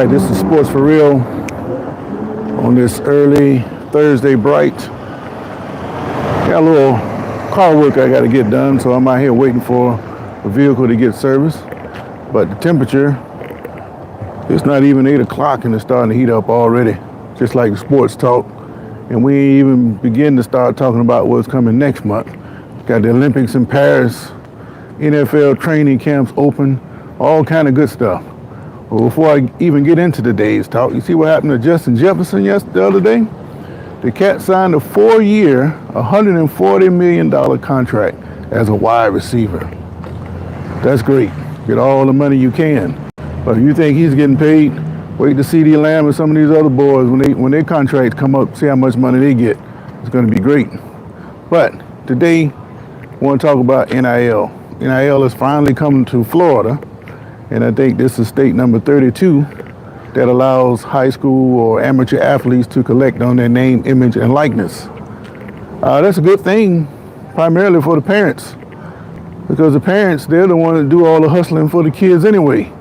right, this is Sports for Real on this early Thursday bright. Got a little car work I got to get done, so I'm out here waiting for a vehicle to get serviced. But the temperature, it's not even 8 o'clock and it's starting to heat up already, just like the sports talk. And we ain't even begin to start talking about what's coming next month. Got the Olympics in Paris, NFL training camps open, all kind of good stuff. Well, before I even get into today's talk, you see what happened to Justin Jefferson the other day? The cat signed a 4-year, $140 million contract as a wide receiver. That's great. Get all the money you can. But if you think he's getting paid, wait to see CeeDee Lamb and some of these other boys when their contracts come up, see how much money they get. It's going to be great. But today, I want to talk about NIL. NIL is finally coming to Florida. And I think this is state number 32 that allows high school or amateur athletes to collect on their name, image, and likeness. That's a good thing, primarily for the parents, because the parents, they're the ones that do all the hustling for the kids anyway.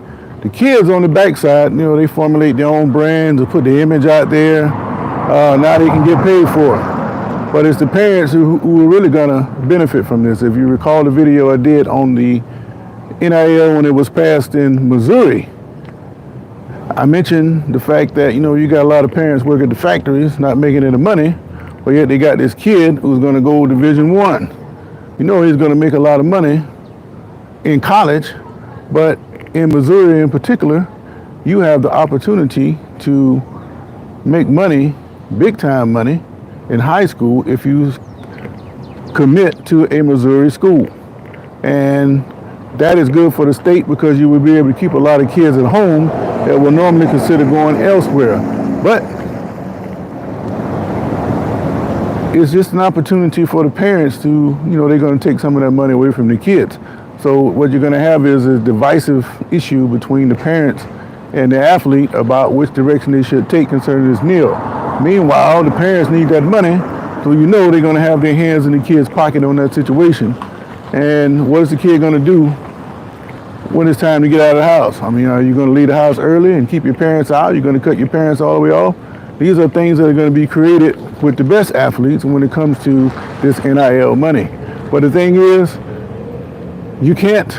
The kids on the backside, they formulate their own brands or put the image out there. Now they can get paid for it. But it's the parents who are really gonna benefit from this. If you recall the video I did on the NIL when it was passed in Missouri, I mentioned the fact that, you got a lot of parents work at the factories, not making any money, but yet they got this kid who's going to go Division I. He's going to make a lot of money in college, but in Missouri in particular, you have the opportunity to make money, big time money, in high school if you commit to a Missouri school. And that is good for the state because you will be able to keep a lot of kids at home that will normally consider going elsewhere. But it's just an opportunity for the parents to, they're going to take some of that money away from the kids. So what you're going to have is a divisive issue between the parents and the athlete about which direction they should take concerning this NIL. Meanwhile, the parents need that money, so they're going to have their hands in the kid's pocket on that situation. And what is the kid going to do when it's time to get out of the house? Are you going to leave the house early and keep your parents out? You're going to cut your parents all the way off? These are things that are going to be created with the best athletes when it comes to this NIL money. But the thing is, you can't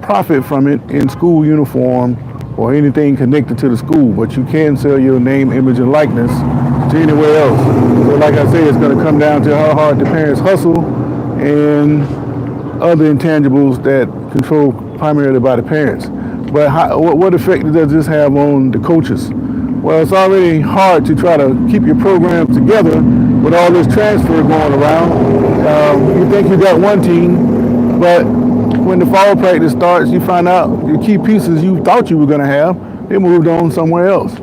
profit from it in school uniform or anything connected to the school, but you can sell your name, image, and likeness to anywhere else. So like I say, it's going to come down to how hard the parents hustle and other intangibles that control primarily by the parents. But what effect does this have on the coaches? Well, it's already hard to try to keep your programs together with all this transfer going around. You think you got one team, but when the fall practice starts, you find out the key pieces you thought you were going to have, they moved on somewhere else.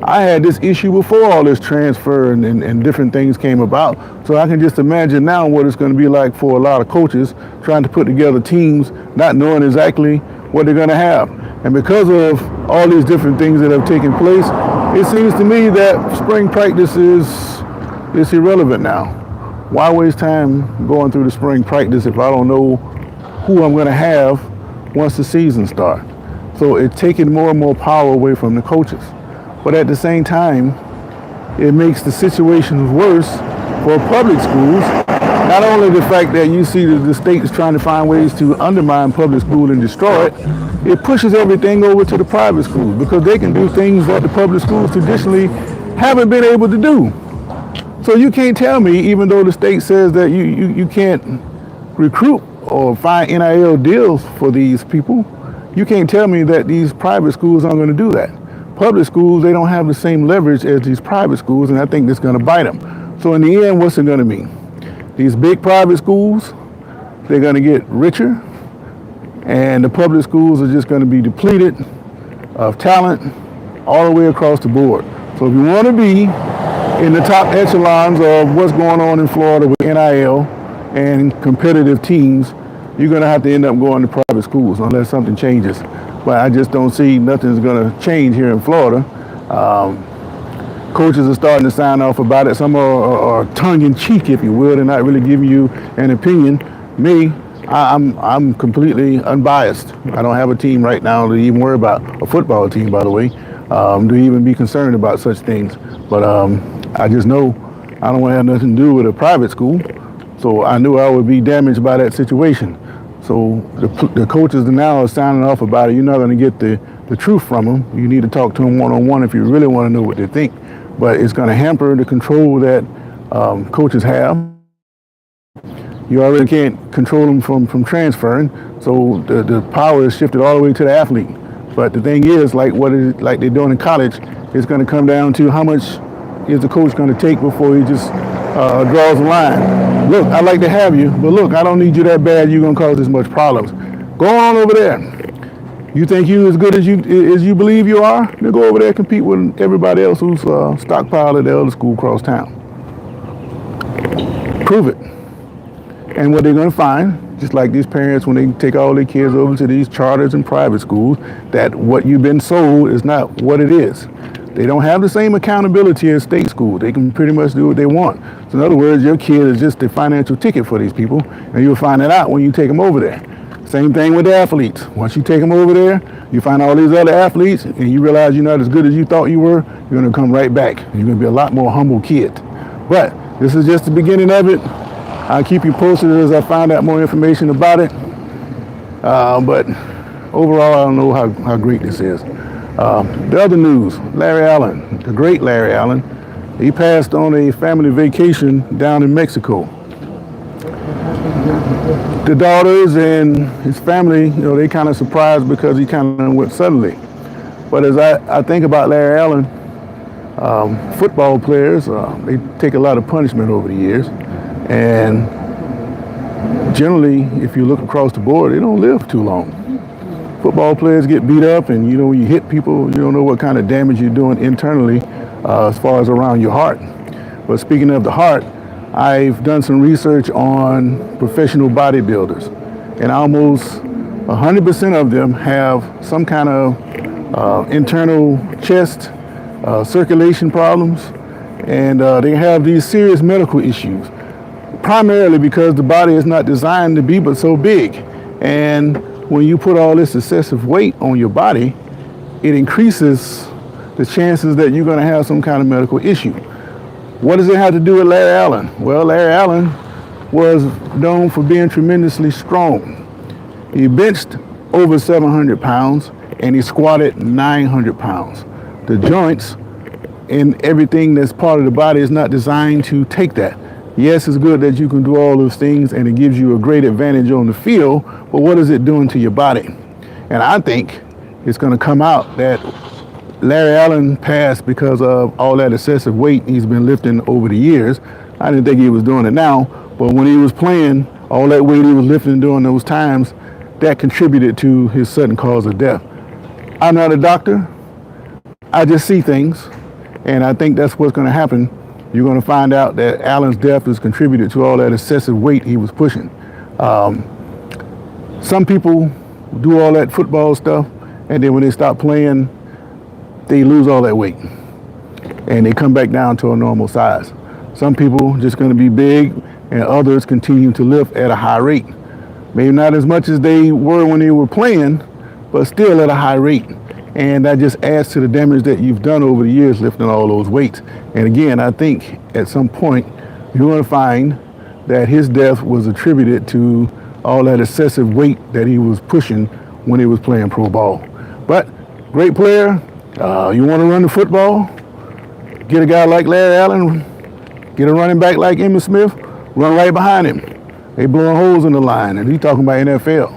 I had this issue before all this transfer and different things came about. So I can just imagine now what it's going to be like for a lot of coaches trying to put together teams, not knowing exactly what they're going to have. And because of all these different things that have taken place, it seems to me that spring practice is irrelevant now. Why waste time going through the spring practice if I don't know who I'm going to have once the season starts? So it's taking more and more power away from the coaches. But at the same time, it makes the situations worse for public schools. Not only the fact that you see the state is trying to find ways to undermine public school and destroy it, it pushes everything over to the private schools because they can do things that the public schools traditionally haven't been able to do. So you can't tell me, even though the state says that you can't recruit or find NIL deals for these people, you can't tell me that these private schools aren't going to do that. Public schools, they don't have the same leverage as these private schools, and I think that's going to bite them. So in the end, what's it going to mean? These big private schools, they're going to get richer, and the public schools are just going to be depleted of talent all the way across the board. So if you want to be in the top echelons of what's going on in Florida with NIL and competitive teams, you're going to have to end up going to private schools unless something changes. But I just don't see nothing's going to change here in Florida. Coaches are starting to sign off about it. Some are tongue-in-cheek, if you will. They're not really giving you an opinion. Me, I'm completely unbiased. I don't have a team right now to even worry about, a football team, by the way. to even be concerned about such things. But I just know I don't want to have nothing to do with a private school, so I knew I would be damaged by that situation. So the coaches now are signing off about it. You're not going to get the truth from them. You need to talk to them one-on-one if you really want to know what they think. But it's going to hamper the control that coaches have. You already can't control them from transferring, so the power is shifted all the way to the athlete. But the thing is, like they're doing in college, it's going to come down to how much is the coach going to take before he just draws a line. Look, I'd like to have you, but look, I don't need you that bad. You're going to cause this much problems. Go on over there. You think you as good as you believe you are? Then go over there and compete with everybody else who's stockpiled at the other school across town. Prove it. And what they're going to find, just like these parents when they take all their kids over to these charters and private schools, that what you've been sold is not what it is. They don't have the same accountability as state school. They can pretty much do what they want. So in other words, your kid is just the financial ticket for these people, and you'll find that out when you take them over there. Same thing with the athletes. Once you take them over there, you find all these other athletes, and you realize you're not as good as you thought you were, you're going to come right back. You're going to be a lot more humble kid. But this is just the beginning of it. I'll keep you posted as I find out more information about it. But overall, I don't know how great this is. The other news, Larry Allen, the great Larry Allen, he passed on a family vacation down in Mexico. The daughters and his family, they kind of surprised because he kind of went suddenly. But as I think about Larry Allen, football players, they take a lot of punishment over the years. And generally, if you look across the board, they don't live too long. Football players get beat up, and when you hit people, you don't know what kind of damage you're doing internally as far as around your heart. But speaking of the heart, I've done some research on professional bodybuilders, and almost 100% of them have some kind of internal chest circulation problems, and they have these serious medical issues, primarily because the body is not designed to be but so big. And when you put all this excessive weight on your body, it increases the chances that you're going to have some kind of medical issue. What does it have to do with Larry Allen? Well, Larry Allen was known for being tremendously strong. He benched over 700 pounds and he squatted 900 pounds. The joints and everything that's part of the body is not designed to take that. Yes, it's good that you can do all those things and it gives you a great advantage on the field, but what is it doing to your body? And I think it's going to come out that Larry Allen passed because of all that excessive weight he's been lifting over the years. I didn't think he was doing it now, but when he was playing, all that weight he was lifting during those times, that contributed to his sudden cause of death. I'm not a doctor. I just see things, and I think that's what's going to happen. You're going to find out that Allen's death is contributed to all that excessive weight he was pushing. Some people do all that football stuff, and then when they stop playing, they lose all that weight, and they come back down to a normal size. Some people just going to be big, and others continue to lift at a high rate. Maybe not as much as they were when they were playing, but still at a high rate. And that just adds to the damage that you've done over the years lifting all those weights. And again, I think at some point you're going to find that his death was attributed to all that excessive weight that he was pushing when he was playing pro ball. But great player. You want to run the football? Get a guy like Larry Allen, get a running back like Emmitt Smith, run right behind him. They blowing holes in the line, and he's talking about NFL.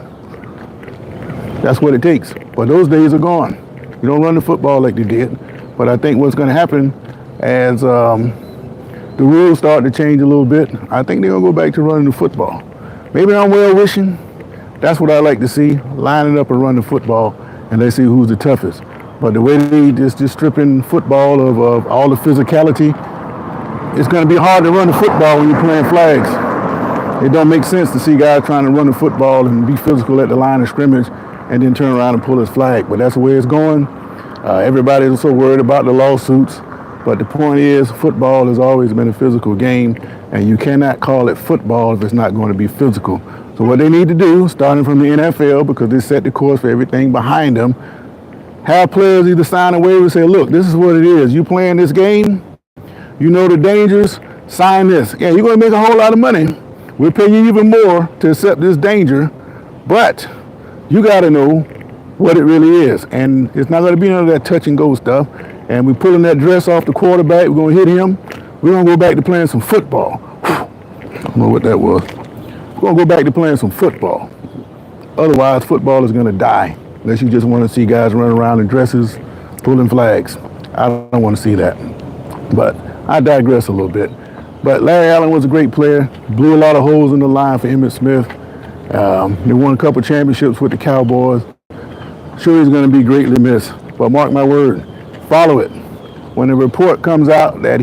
That's what it takes. But those days are gone. You don't run the football like they did. But I think what's going to happen as the rules start to change a little bit, I think they're going to go back to running the football. Maybe I'm well wishing. That's what I like to see, lining up and running the football, and let's see who's the toughest. But the way they just stripping football of all the physicality, it's going to be hard to run the football when you're playing flags. It don't make sense to see guys trying to run the football and be physical at the line of scrimmage and then turn around and pull his flag. But that's the way it's going. Everybody's so worried about the lawsuits. But the point is, football has always been a physical game, and you cannot call it football if it's not going to be physical. So what they need to do, starting from the NFL, because they set the course for everything behind them, Have players either sign a waiver and say, look, this is what it is. You playing this game, you know the dangers, sign this. Yeah, you're going to make a whole lot of money. We'll pay you even more to accept this danger, but you got to know what it really is. And it's not going to be none of that touch and go stuff. And we're pulling that dress off the quarterback. We're going to hit him. We're going to go back to playing some football. I don't know what that was. We're going to go back to playing some football. Otherwise, football is going to die. Unless you just want to see guys running around in dresses, pulling flags. I don't want to see that. But I digress a little bit. But Larry Allen was a great player. Blew a lot of holes in the line for Emmitt Smith. They won a couple championships with the Cowboys. Sure, he's going to be greatly missed. But mark my word, follow it. When the report comes out that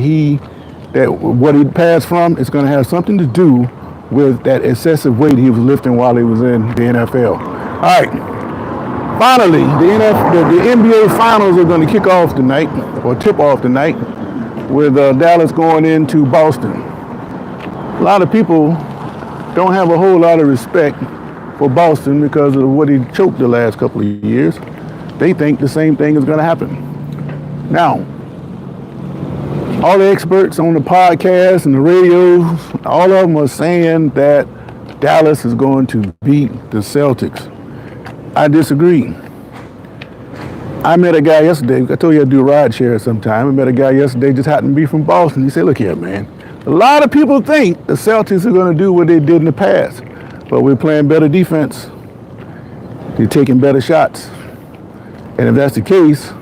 what he passed from, it's going to have something to do with that excessive weight he was lifting while he was in the NFL. All right. Finally, the NBA Finals are going to kick off tonight, or tip off tonight, with Dallas going into Boston. A lot of people don't have a whole lot of respect for Boston because of what he choked the last couple of years. They think the same thing is going to happen. Now, all the experts on the podcast and the radios, all of them are saying that Dallas is going to beat the Celtics. I disagree. I met a guy yesterday. I told you I'd do a ride share sometime. I met a guy yesterday, just happened to be from Boston. He said, look here, man. A lot of people think the Celtics are going to do what they did in the past, but we're playing better defense. They're taking better shots. And if that's the case,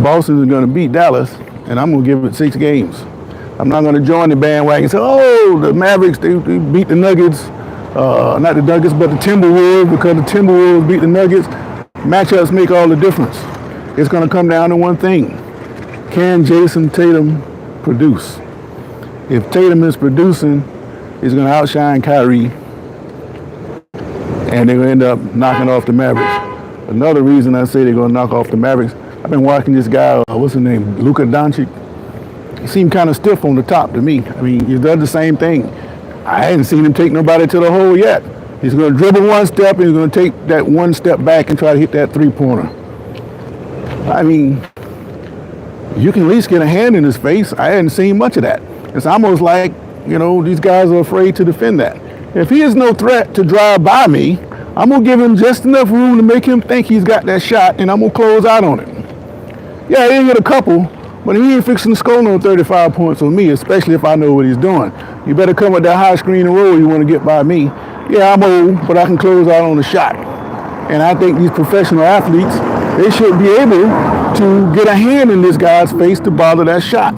Boston is going to beat Dallas, and I'm going to give it 6 games. I'm not going to join the bandwagon and say, oh, the Mavericks, they beat the Nuggets. Not the Nuggets, but the Timberwolves, because the Timberwolves beat the Nuggets. Matchups make all the difference. It's going to come down to one thing. Can Jason Tatum produce? If Tatum is producing, he's going to outshine Kyrie, and they're going to end up knocking off the Mavericks. Another reason I say they're going to knock off the Mavericks, I've been watching this guy, what's his name, Luka Doncic. He seemed kind of stiff on the top to me. I mean, he does the same thing. I hadn't seen him take nobody to the hole yet. He's going to dribble one step, and he's going to take that one step back and try to hit that three-pointer. I mean, you can at least get a hand in his face. I hadn't seen much of that. It's almost like, these guys are afraid to defend that. If he is no threat to drive by me, I'm going to give him just enough room to make him think he's got that shot, and I'm going to close out on him. Yeah, he didn't get a couple, but he ain't fixing to score no 35 points on me, especially if I know what he's doing. You better come with that high screen and roll you want to get by me. Yeah, I'm old, but I can close out on the shot. And I think these professional athletes, they should be able to get a hand in this guy's face to bother that shot.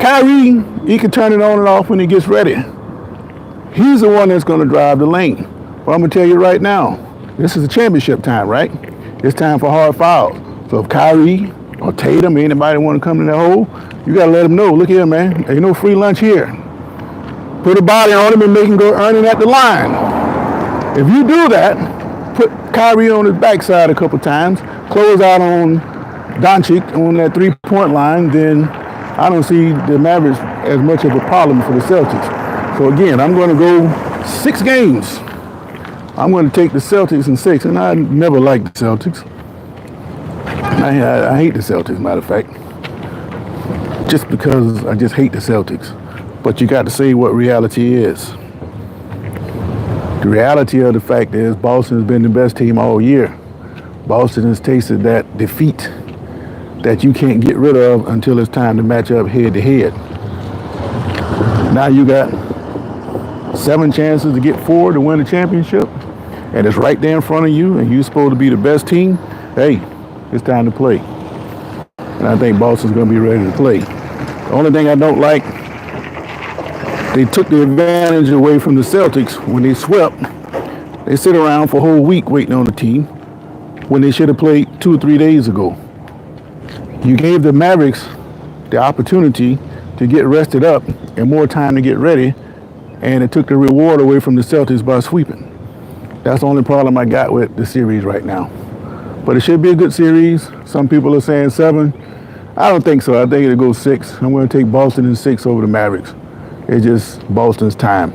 Kyrie, he can turn it on and off when he gets ready. He's the one that's going to drive the lane. But I'm going to tell you right now, this is a championship time, right? It's time for hard fouls. So if Kyrie or Tatum, anybody want to come in that hole, you got to let them know, look here, man, ain't no free lunch here. Put a body on him and make him go earning at the line. If you do that, put Kyrie on his backside a couple times, close out on Doncic on that three-point line, then I don't see the Mavericks as much of a problem for the Celtics. So again, I'm going to go 6 games. I'm going to take the Celtics in 6, and I never liked the Celtics. I hate the Celtics, matter of fact, just because I just hate the Celtics. But you got to say what reality is. The reality of the fact is Boston has been the best team all year. Boston has tasted that defeat that you can't get rid of until it's time to match up head to head. Now you got 7 chances to get 4 to win the championship, and it's right there in front of you, and you're supposed to be the best team. Hey, it's time to play. And I think Boston's going to be ready to play. The only thing I don't like, they took the advantage away from the Celtics when they swept. They sit around for a whole week waiting on the team when they should have played 2 or 3 days ago. You gave the Mavericks the opportunity to get rested up and more time to get ready, and it took the reward away from the Celtics by sweeping. That's the only problem I got with the series right now. But it should be a good series. Some people are saying 7. I don't think so. I think it'll go 6. I'm going to take Boston in 6 over the Mavericks. It's just Boston's time.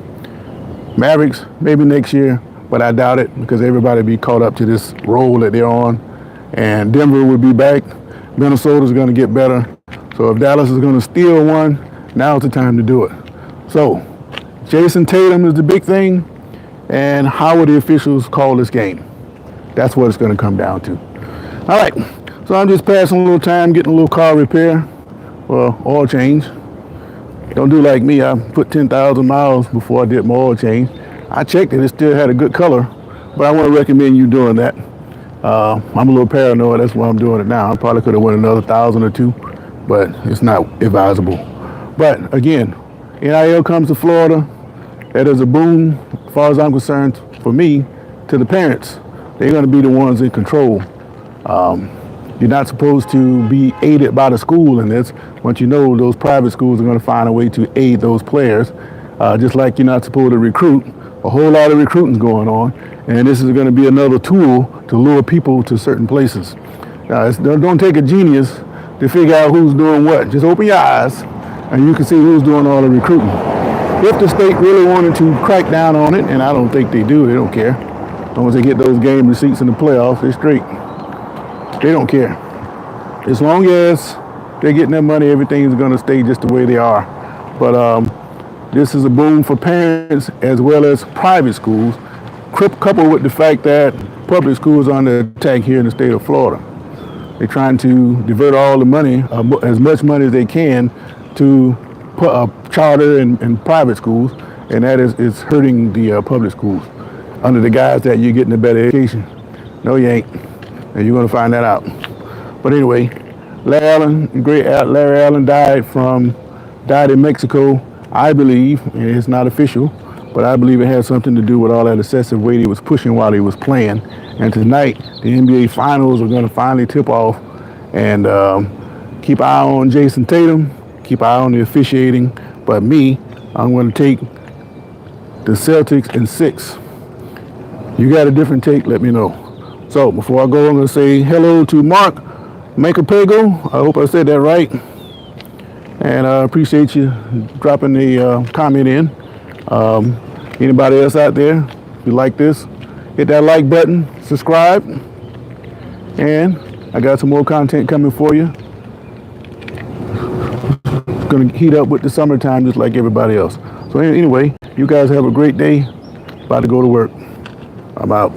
Mavericks, maybe next year, but I doubt it because everybody will be caught up to this role that they're on. and Denver would be back. Minnesota's going to get better. So if Dallas is going to steal one, now's the time to do it. So Jason Tatum is the big thing, and how will the officials call this game? That's what it's going to come down to. All right, so I'm just passing a little time, getting a little car repair, or oil change. Don't do like me. I put 10,000 miles before I did my oil change. I checked it. It still had a good color, but I want to recommend you doing that. I'm a little paranoid. That's why I'm doing it now. I probably could have went another 1,000 or two, but it's not advisable. But again, NIL comes to Florida. That is a boon, as far as I'm concerned, for me, to the parents. They're going to be the ones in control. You're not supposed to be aided by the school in this. Once you know, those private schools are going to find a way to aid those players, just like you're not supposed to recruit. A whole lot of recruiting's going on, and this is going to be another tool to lure people to certain places. Don't take a genius to figure out who's doing what. Just open your eyes, and you can see who's doing all the recruiting. If the state really wanted to crack down on it, and I don't think they do, they don't care. As long as they get those game receipts in the playoffs, they're straight. They don't care. As long as they're getting their money, everything's going to stay just the way they are. But this is a boom for parents as well as private schools, coupled with the fact that public schools are under attack here in the state of Florida. They're trying to divert all the money, as much money as they can, to charter and private schools, and that is hurting the public schools under the guise that you're getting a better education. No, you ain't. And you're going to find that out. But anyway, great Larry Allen died in Mexico, I believe, and it's not official, but I believe it had something to do with all that excessive weight he was pushing while he was playing. And tonight, the NBA Finals are going to finally tip off, and keep an eye on Jason Tatum, keep an eye on the officiating. But me, I'm going to take the Celtics in 6. You got a different take, let me know. So before I go, I'm going to say hello to Mark Mankapego. I hope I said that right. And I appreciate you dropping the comment in. Anybody else out there, if you like this, hit that like button, subscribe. And I got some more content coming for you. It's going to heat up with the summertime just like everybody else. So anyway, you guys have a great day. About to go to work. I'm out.